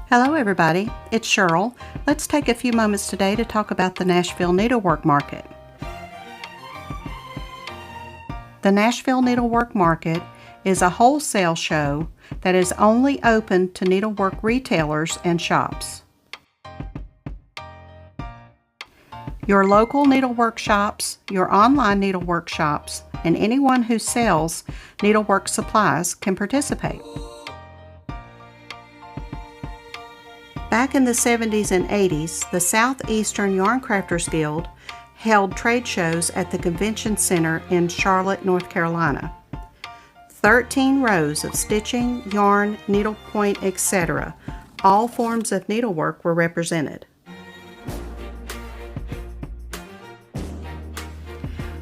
Hello everybody, it's Cheryl. Let's take a few moments today to talk about the Nashville Needlework Market. The Nashville Needlework Market is a wholesale show that is only open to needlework retailers and shops. Your local needlework shops, your online needlework shops, and anyone who sells needlework supplies can participate. Back in the 70s and 80s, the Southeastern Yarn Crafters Guild held trade shows at the Convention Center in Charlotte, North Carolina. 13 rows of stitching, yarn, needlepoint, etc. All forms of needlework were represented.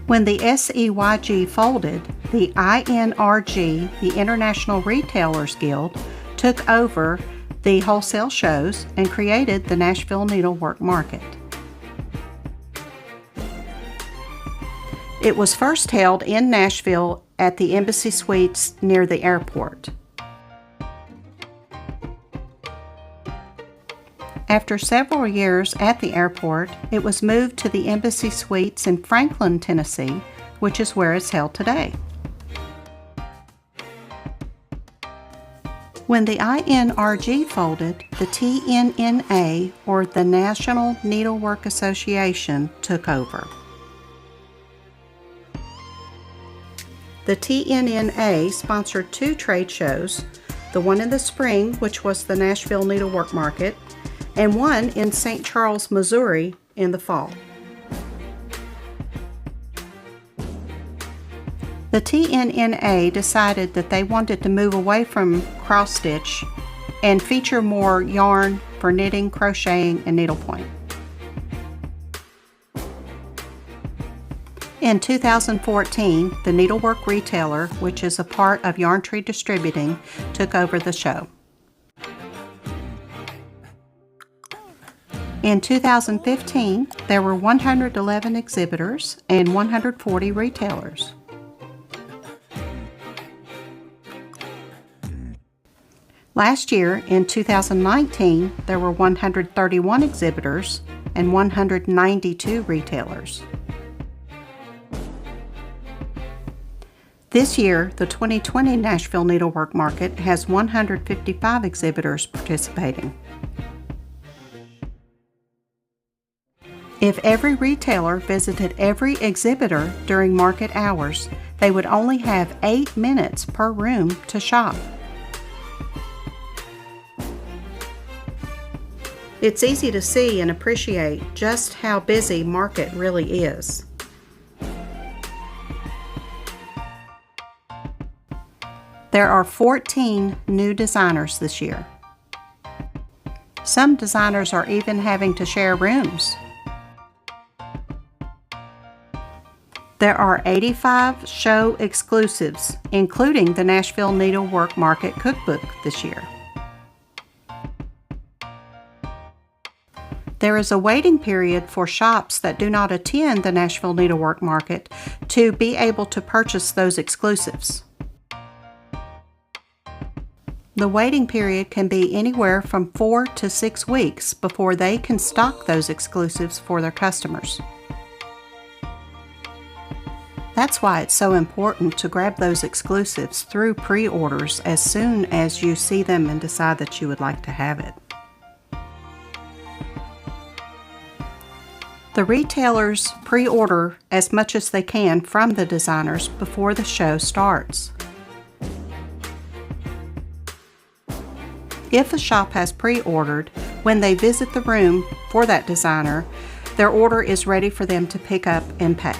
When the SEYG folded, the INRG, the International Retailers Guild, took over the wholesale shows and created the Nashville Needlework Market. It was first held in Nashville at the Embassy Suites near the airport. After several years at the airport, it was moved to the Embassy Suites in Franklin, Tennessee, which is where it's held today. When the INRG folded, the TNNA, or the National Needlework Association, took over. The TNNA sponsored two trade shows, the one in the spring, which was the Nashville Needlework Market, and one in St. Charles, Missouri in the fall. The TNNA decided that they wanted to move away from cross-stitch and feature more yarn for knitting, crocheting, and needlepoint. In 2014, the Needlework Retailer, which is a part of Yarn Tree Distributing, took over the show. In 2015, there were 111 exhibitors and 140 retailers. Last year, in 2019, there were 131 exhibitors and 192 retailers. This year, the 2020 Nashville Needlework Market has 155 exhibitors participating. If every retailer visited every exhibitor during market hours, they would only have 8 minutes per room to shop. It's easy to see and appreciate just how busy market really is. There are 14 new designers this year. Some designers are even having to share rooms. There are 85 show exclusives, including the Nashville Needlework Market Cookbook this year. There is a waiting period for shops that do not attend the Nashville Needlework Market to be able to purchase those exclusives. The waiting period can be anywhere from 4 to 6 weeks before they can stock those exclusives for their customers. That's why it's so important to grab those exclusives through pre-orders as soon as you see them and decide that you would like to have it. The retailers pre-order as much as they can from the designers before the show starts. If a shop has pre-ordered, when they visit the room for that designer, their order is ready for them to pick up and pay.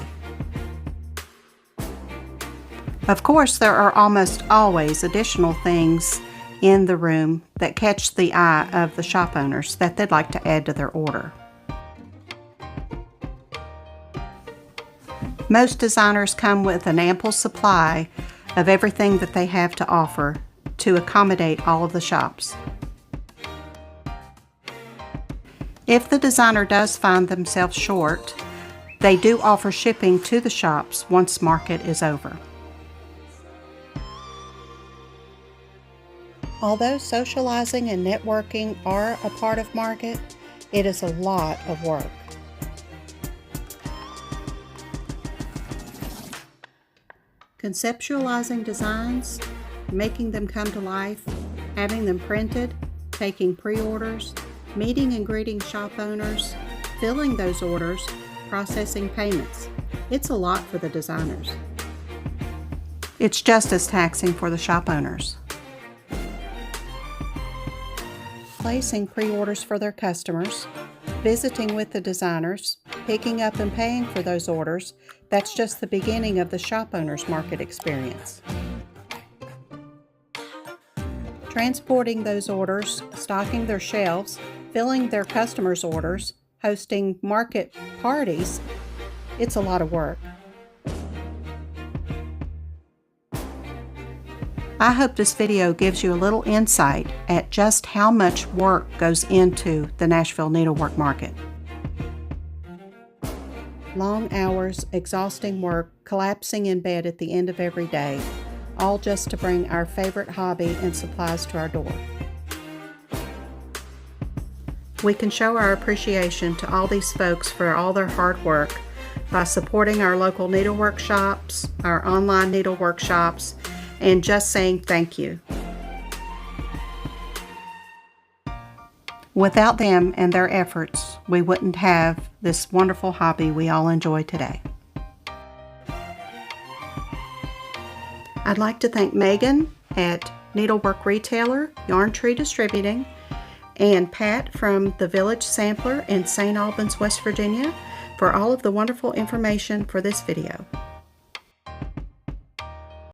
Of course, there are almost always additional things in the room that catch the eye of the shop owners that they'd like to add to their order. Most designers come with an ample supply of everything that they have to offer to accommodate all of the shops. If the designer does find themselves short, they do offer shipping to the shops once market is over. Although socializing and networking are a part of market, it is a lot of work. Conceptualizing designs, making them come to life, having them printed, taking pre-orders, meeting and greeting shop owners, filling those orders, processing payments. It's a lot for the designers. It's just as taxing for the shop owners. Placing pre-orders for their customers, visiting with the designers, picking up and paying for those orders, that's just the beginning of the shop owner's market experience. Transporting those orders, stocking their shelves, filling their customers' orders, hosting market parties, it's a lot of work. I hope this video gives you a little insight at just how much work goes into the Nashville Needlework Market. Long hours, exhausting work, collapsing in bed at the end of every day, all just to bring our favorite hobby and supplies to our door. We can show our appreciation to all these folks for all their hard work by supporting our local needlework shops, our online needlework shops, and just saying thank you. Without them and their efforts, we wouldn't have this wonderful hobby we all enjoy today. I'd like to thank Megan at Needlework Retailer, Yarn Tree Distributing, and Pat from the Village Sampler in St. Albans, West Virginia, for all of the wonderful information for this video.